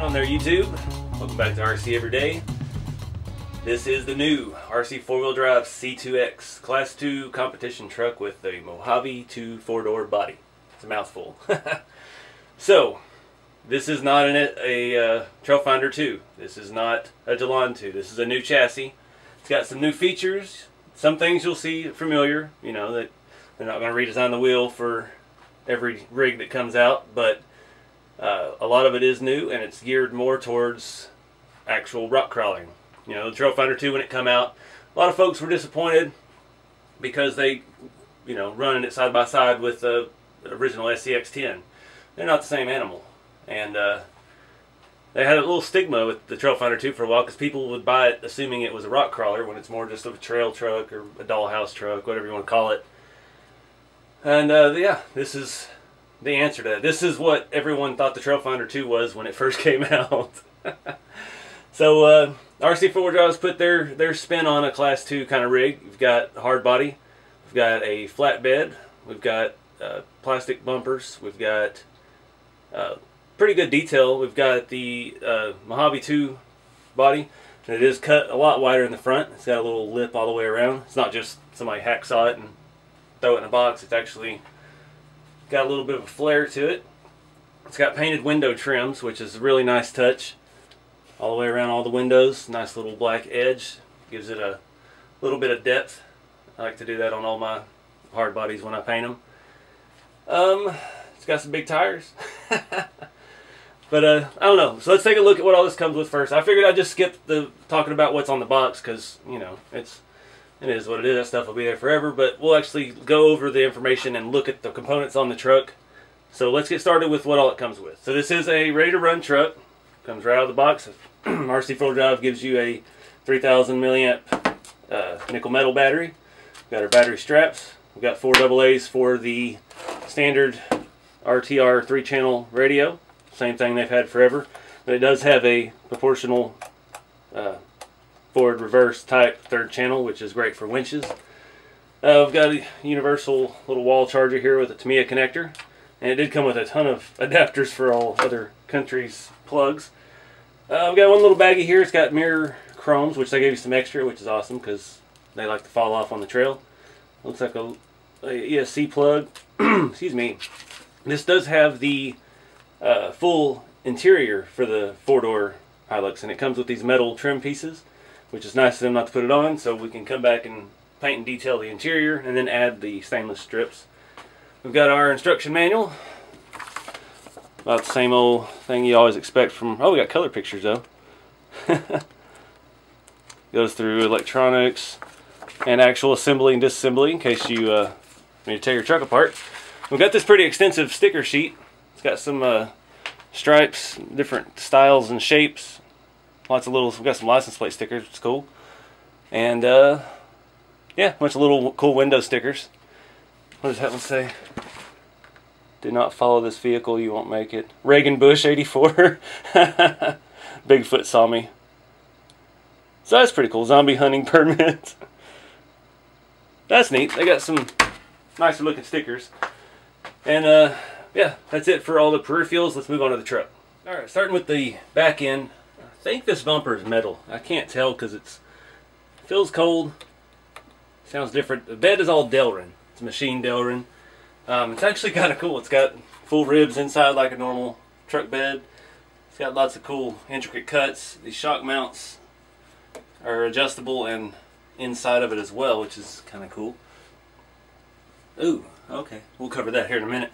on there, YouTube? Welcome back to RC Everyday. This is the new RC4wd C2X Class 2 competition truck with a Mojave 2 4-door body. It's a mouthful. So, this is not a Trailfinder 2. This is not a Delon 2. This is a new chassis. It's got some new features. Some things you'll see familiar. You know, that they're not going to redesign the wheel for every rig that comes out, but a lot of it is new, and it's geared more towards actual rock crawling. You know, the Trailfinder 2, when it come out, a lot of folks were disappointed because they, you know, running it side by side with the original SCX-10. They're not the same animal, and they had a little stigma with the Trailfinder 2 for a while because people would buy it assuming it was a rock crawler when it's more just a trail truck or a dollhouse truck, whatever you want to call it. And yeah, this is the answer to that. This is what everyone thought the Trailfinder 2 was when it first came out. So RC4wd put their spin on a Class 2 kind of rig. We've got a hard body, we've got a flatbed, we've got plastic bumpers, we've got pretty good detail. We've got the Mojave 2 body, and it is cut a lot wider in the front. It's got a little lip all the way around. It's not just somebody hacksaw it and throw it in a box. It's actually got a little bit of a flare to it. It's got painted window trims, which is a really nice touch. All the way around all the windows. Nice little black edge. Gives it a little bit of depth. I like to do that on all my hard bodies when I paint them. It's got some big tires. But I don't know. So let's take a look at what all this comes with first. I figured I'd just skip the talking about what's on the box because, you know, it is what it is. That stuff will be there forever. But we'll actually go over the information and look at the components on the truck. So let's get started with what all it comes with. So this is a ready-to-run truck. Comes right out of the box. RC4wd gives you a 3,000 milliamp nickel metal battery. We've got our battery straps. We've got 4 AA's for the standard RTR 3-channel radio. Same thing they've had forever. But it does have a proportional forward reverse type 3rd channel, which is great for winches. We've got a universal little wall charger here with a Tamiya connector. And it did come with a ton of adapters for all other countries' plugs. We've got one little baggie here. It's got mirror chromes, which they gave you some extra, which is awesome because they like to fall off on the trail. Looks like a ESC plug. Excuse me. This does have the full interior for the 4-door Hilux, and it comes with these metal trim pieces, which is nice of them not to put it on, so we can come back and paint and detail the interior and then add the stainless strips. We've got our instruction manual. About the same old thing you always expect from... Oh, we got color pictures though. Goes through electronics and actual assembly and disassembly in case you need to tear your truck apart. We've got this pretty extensive sticker sheet. It's got some stripes, different styles and shapes. Lots of little... We've got some license plate stickers, which is cool. And yeah, a bunch of little cool window stickers. What does that one say? Do not follow this vehicle, you won't make it. Reagan Bush 84. Bigfoot saw me. So that's pretty cool. Zombie hunting permit. That's neat. They got some nicer looking stickers. And yeah, that's it for all the peripherals. Let's move on to the truck. Alright, starting with the back end. I think this bumper is metal. I can't tell because it feels cold. Sounds different. The bed is all Delrin. It's machine Delrin. It's actually kind of cool. It's got full ribs inside like a normal truck bed. It's got lots of cool intricate cuts. These shock mounts are adjustable and inside of it as well, which is kind of cool. Ooh, okay. We'll cover that here in a minute.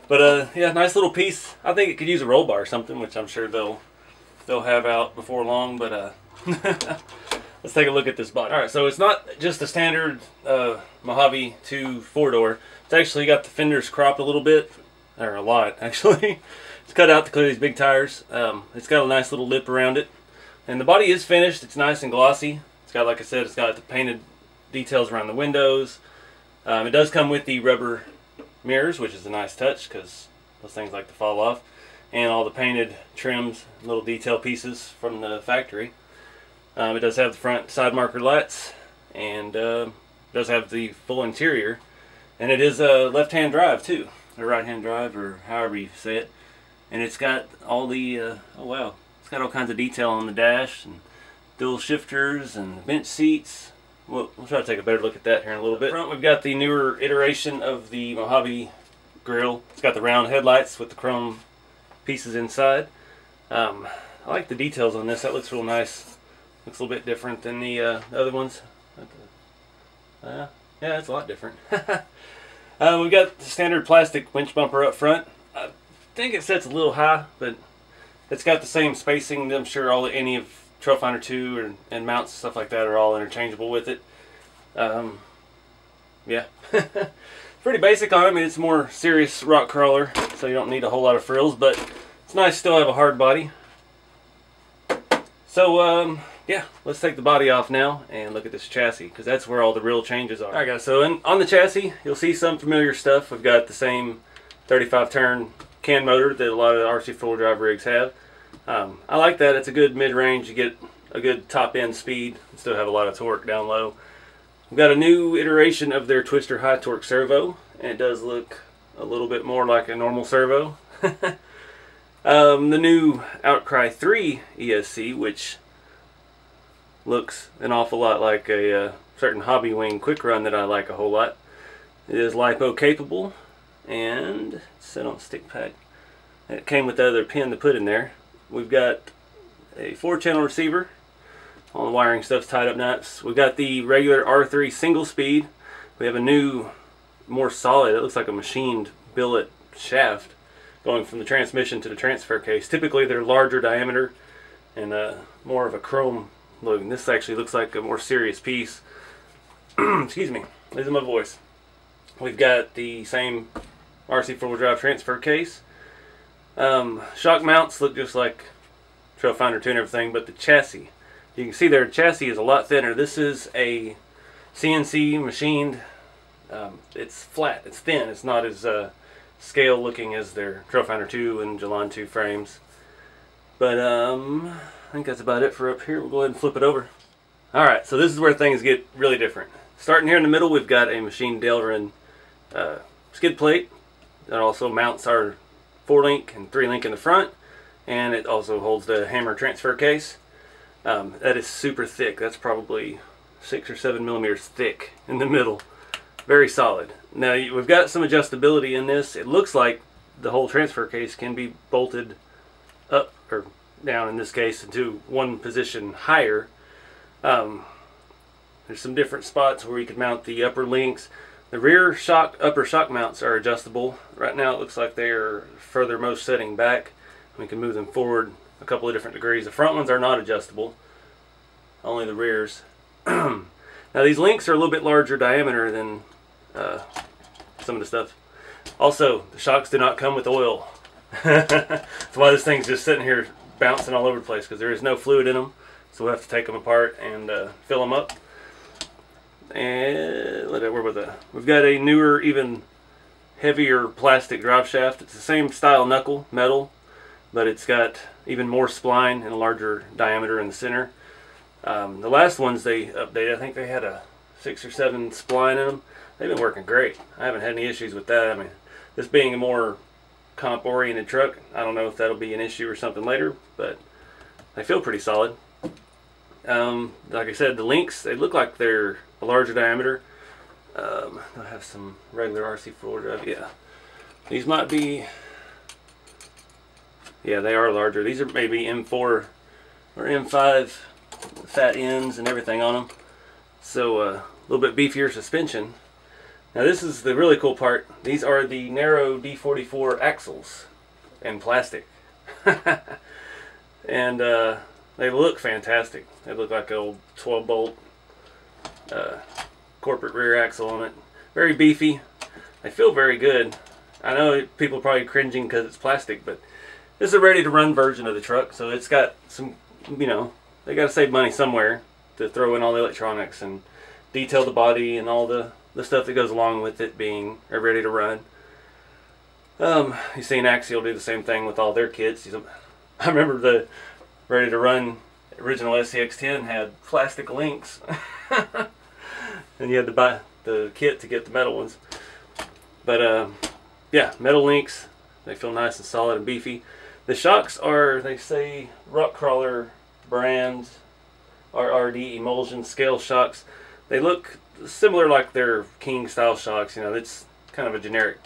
But yeah, nice little piece. I think it could use a roll bar or something, which I'm sure they'll have out before long, but let's take a look at this body. Alright, so it's not just a standard Mojave 2 4-door. It's actually got the fenders cropped a little bit, or a lot actually. It's cut out to clear these big tires. It's got a nice little lip around it. And the body is finished. It's nice and glossy. It's got, like I said, it's got the painted details around the windows. It does come with the rubber mirrors, which is a nice touch because those things like to fall off. And all the painted trims, little detail pieces from the factory. It does have the front side marker lights, and does have the full interior, and it is a left-hand drive too, or right-hand drive, or however you say it. and it's got all the oh wow, it's got all kinds of detail on the dash and dual shifters and bench seats. We'll try to take a better look at that here in a little bit. Up front, we've got the newer iteration of the Mojave grille. It's got the round headlights with the chrome pieces inside. I like the details on this. That looks real nice. Looks a little bit different than the other ones. Yeah, it's a lot different. We've got the standard plastic winch bumper up front. I think it sets a little high, but it's got the same spacing. I'm sure any of Trailfinder 2 and mounts and stuff like that are all interchangeable with it. Yeah. Pretty basic on it. I mean, it's more serious rock crawler, so you don't need a whole lot of frills, but it's nice to still have a hard body. So, yeah, let's take the body off now and look at this chassis, because that's where all the real changes are. Alright guys, so on the chassis, you'll see some familiar stuff. We've got the same 35 turn can motor that a lot of the RC4 drive rigs have. I like that. It's a good mid-range. You get a good top-end speed and still have a lot of torque down low. We've got a new iteration of their Twister high torque servo, and it does look a little bit more like a normal servo. The new Outcry 3 ESC, which looks an awful lot like a certain Hobby Wing quick run that I like a whole lot. It is LiPo capable, and it's set on stick pack. It came with the other pin to put in there. We've got a 4-channel receiver. All the wiring stuff's tied up nuts. We've got the regular R3 single speed. We have a new, more solid, it looks like a machined billet shaft going from the transmission to the transfer case. Typically they're larger diameter and more of a chrome look. And this actually looks like a more serious piece. Excuse me, losing my voice. We've got the same RC4 drive transfer case. Shock mounts look just like Trailfinder 2 and everything, but the chassis, you can see their chassis is a lot thinner. This is a CNC machined. It's flat, it's thin, it's not as scale looking as their Trailfinder 2 and Jalan 2 frames. But I think that's about it for up here. We'll go ahead and flip it over. Alright, so this is where things get really different. Starting here in the middle, we've got a machined Delrin skid plate that also mounts our 4-link and 3-link in the front, and it also holds the hammer transfer case. That is super thick. That's probably 6 or 7 millimeters thick in the middle. Very solid. Now we've got some adjustability in this. It looks like the whole transfer case can be bolted up or down, in this case, into one position higher. There's some different spots where you can mount the upper links. The rear upper shock mounts are adjustable. Right now it looks like they are furthermost setting back. We can move them forward a couple of different degrees. The front ones are not adjustable, only the rears. Now these links are a little bit larger diameter than some of the stuff. Also, the shocks do not come with oil. That's why this thing's just sitting here bouncing all over the place, because there is no fluid in them. So we'll have to take them apart and fill them up. And where was that? We've got a newer, even heavier plastic drive shaft. It's the same style knuckle, metal, but it's got even more spline and a larger diameter in the center. The last ones they updated, I think they had a 6 or 7 spline in them. They've been working great. I haven't had any issues with that. I mean, this being a more comp-oriented truck, I don't know if that'll be an issue or something later, but they feel pretty solid. Like I said, the links, they look like they're a larger diameter. I have some regular RC4 drive. Yeah, these might be, yeah, they are larger. These are maybe M4 or M5 fat ends and everything on them, so a little bit beefier suspension. Now this is the really cool part. These are the narrow D44 axles in plastic. And they look fantastic. They look like an old 12 bolt corporate rear axle on it. Very beefy. They feel very good. I know people are probably cringing because it's plastic, but this is a ready to run version of the truck, so it's got some, you know, they got to save money somewhere to throw in all the electronics and detail the body and all the stuff that goes along with it being ready to run. You've seen Axial do the same thing with all their kits. I remember the ready to run original SCX10 had plastic links. And you had to buy the kit to get the metal ones. But yeah, metal links, they feel nice and solid and beefy. The shocks are, they say, rock crawler brand RRD emulsion scale shocks. They look similar like they're King style shocks. You know, it's kind of a generic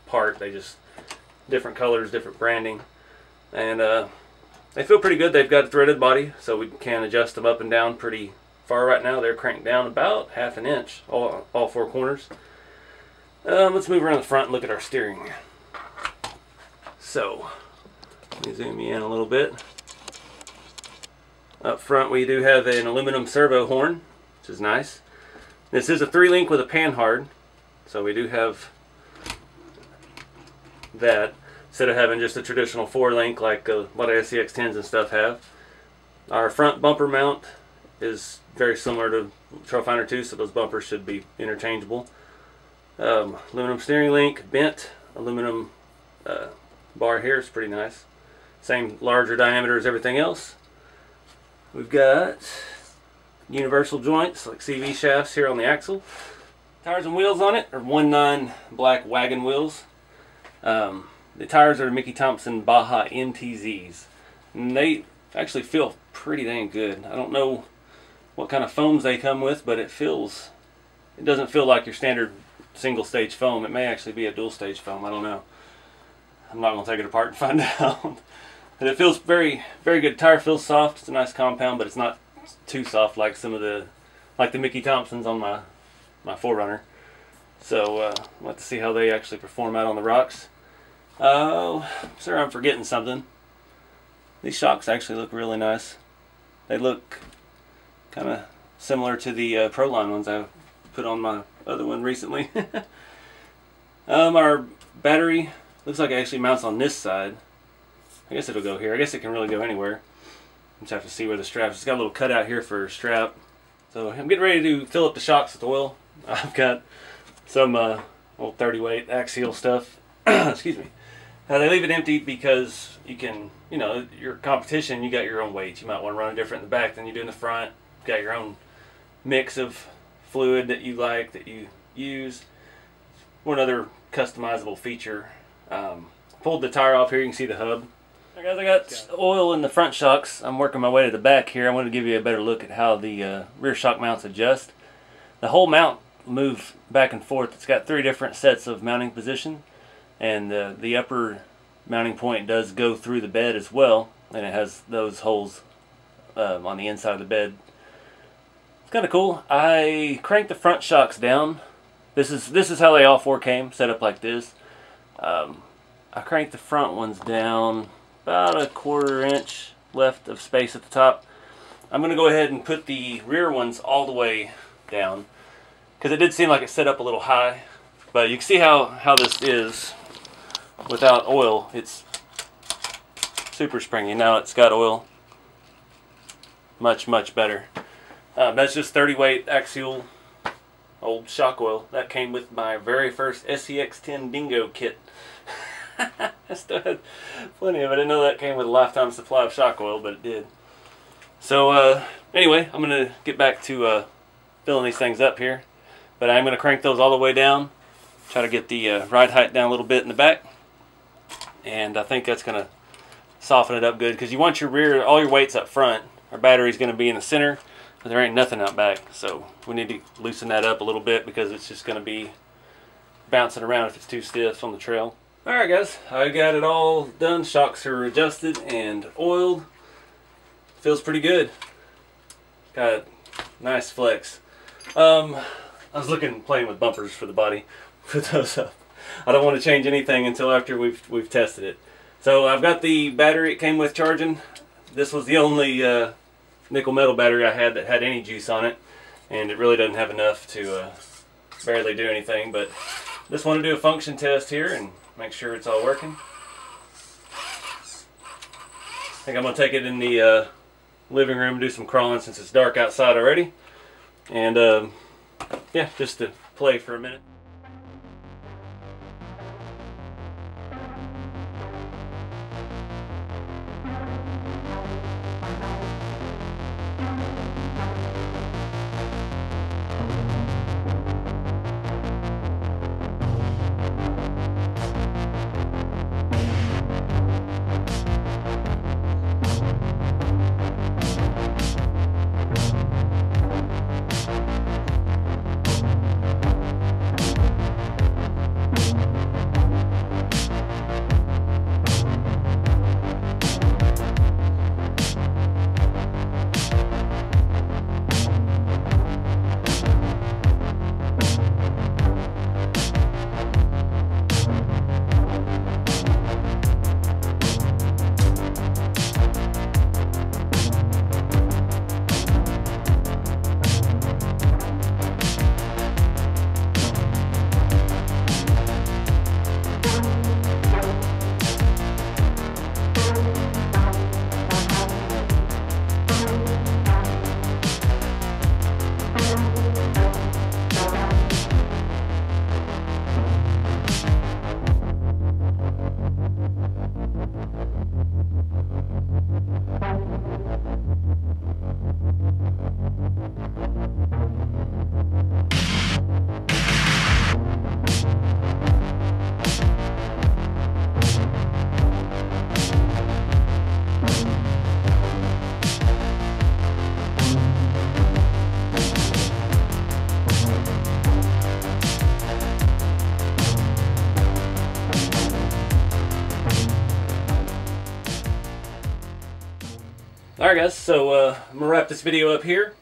part. They just different colors, different branding, and they feel pretty good. They've got a threaded body, so we can adjust them up and down pretty far. Right now they're cranked down about 1/2 inch, all four corners. Let's move around the front and look at our steering. So let me zoom you in a little bit. Up front we do have an aluminum servo horn, which is nice. This is a 3-link with a panhard, so we do have that instead of having just a traditional 4-link like a lot of SCX10s and stuff have. Our front bumper mount is very similar to Trailfinder 2, so those bumpers should be interchangeable. Aluminum steering link, bent aluminum bar here is pretty nice. Same larger diameter as everything else. We've got universal joints like CV shafts here on the axle. Tires and wheels on it are 1/9 black wagon wheels. The tires are Mickey Thompson Baja MTZs, and they actually feel pretty dang good. I don't know what kind of foams they come with, but it doesn't feel like your standard single stage foam. It may actually be a dual stage foam. I don't know. I'm not going to take it apart and find out. But it feels very, very good. The tire feels soft. It's a nice compound, but it's not too soft like some of the Mickey Thompsons on my 4Runner. So we'll have to see how they actually perform out on the rocks. Oh, sir, I'm forgetting something. These shocks actually look really nice. They look kind of similar to the Proline ones I put on my other one recently. Our battery looks like it actually mounts on this side. I guess it'll go here. I guess it can really go anywhere. Just have to see where the straps. It's got a little cutout here for a strap. So I'm getting ready to fill up the shocks with oil. I've got some old 30 weight axial stuff. Excuse me. They leave it empty because you can, you know, your competition, you got your own weights. You might want to run it different in the back than you do in the front. You've got your own mix of fluid that you like, that you use. One other customizable feature. Pulled the tire off here, you can see the hub. Alright guys, I got oil in the front shocks. I'm working my way to the back here. I want to give you a better look at how the rear shock mounts adjust. The whole mount moves back and forth. It's got 3 different sets of mounting position, and the upper mounting point does go through the bed as well, and it has those holes on the inside of the bed. It's kind of cool. I cranked the front shocks down. This is how they all 4 came, set up like this. I cranked the front ones down about 1/4 inch left of space at the top. I'm going to go ahead and put the rear ones all the way down, because it did seem like it set up a little high. But you can see how this is without oil. It's super springy. Now it's got oil. Much, much better. That's just 30 weight axial old shock oil. That came with my very first SCX10 Dingo kit. I still had plenty of it. I didn't know that came with a lifetime supply of shock oil, but it did. So anyway, I'm going to get back to filling these things up here. But I'm going to crank those all the way down. Try to get the ride height down a little bit in the back. And I think that's going to soften it up good, because you want your rear, all your weights up front. Our battery's going to be in the center, but there ain't nothing out back. So we need to loosen that up a little bit, because it's just going to be bouncing around if it's too stiff on the trail. Alright guys, I got it all done. Shocks are adjusted and oiled. Feels pretty good. Got nice flex. I was playing with bumpers for the body. Put those up. I don't want to change anything until after we've tested it. So I've got the battery it came with charging. This was the only nickel metal battery I had that had any juice on it, and it really doesn't have enough to barely do anything. But just want to do a function test here and make sure it's all working. I think I'm going to take it in the living room and do some crawling since it's dark outside already. And yeah, just to play for a minute. Alright guys, so I'm going to wrap this video up here.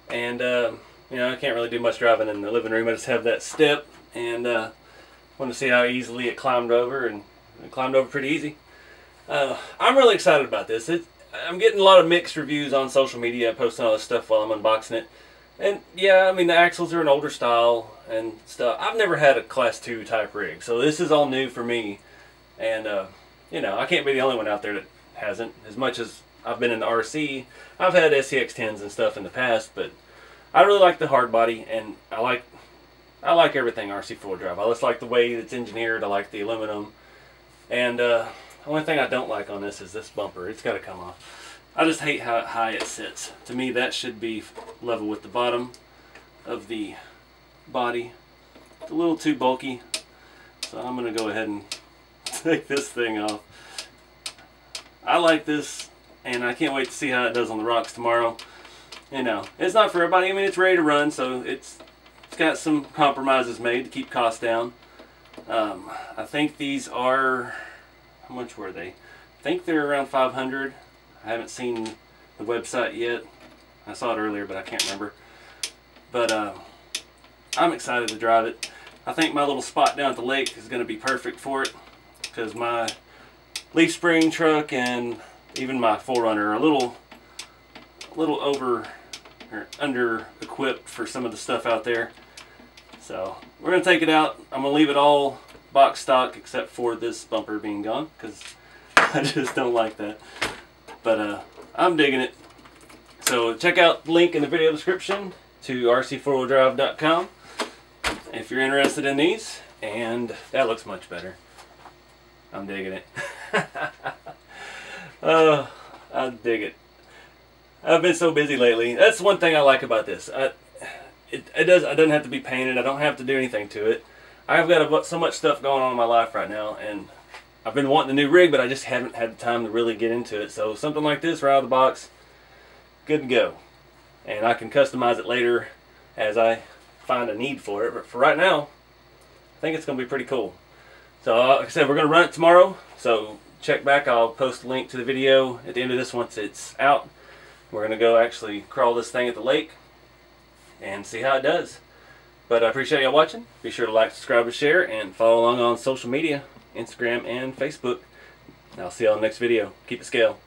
And you know, I can't really do much driving in the living room. I just have that step, and want to see how easily it climbed over, and it climbed over pretty easy. I'm really excited about this. I'm getting a lot of mixed reviews on social media, posting all this stuff while I'm unboxing it. And yeah, I mean, the axles are an older style and stuff. I've never had a Class 2 type rig, so this is all new for me. And you know, I can't be the only one out there that hasn't. As much as I've been in the RC, I've had SCX10s and stuff in the past, but I really like the hard body, and I like everything RC4 drive. I just like the way it's engineered. I like the aluminum, and the only thing I don't like on this is this bumper. It's got to come off. I just hate how high it sits. To me, that should be level with the bottom of the body. It's a little too bulky, so I'm going to go ahead and take this thing off. I like this, and I can't wait to see how it does on the rocks tomorrow. You know, it's not for everybody. I mean, it's ready to run, so it's got some compromises made to keep costs down. I think these are, how much were they? I think they're around 500. I haven't seen the website yet. I saw it earlier, but I can't remember. But I'm excited to drive it. I think my little spot down at the lake is going to be perfect for it, because my leaf spring truck and even my 4Runner are a little over or under equipped for some of the stuff out there. So we're going to take it out. I'm going to leave it all box stock except for this bumper being gone, because I just don't like that. But I'm digging it. So check out the link in the video description to RC4wdrive.com if you're interested in these. And that looks much better. I'm digging it. Oh, I dig it. I've been so busy lately. That's one thing I like about this. It doesn't have to be painted. I don't have to do anything to it. I've got so much stuff going on in my life right now, and I've been wanting a new rig, but I just haven't had the time to really get into it. So something like this right out of the box, good to go. And I can customize it later as I find a need for it. But for right now, I think it's going to be pretty cool. So like I said, we're going to run it tomorrow. So check back. I'll post a link to the video at the end of this once it's out. We're going to go actually crawl this thing at the lake and see how it does. But I appreciate y'all watching. Be sure to like, subscribe, and share, and follow along on social media, Instagram and Facebook. And I'll see y'all in the next video. Keep it scale.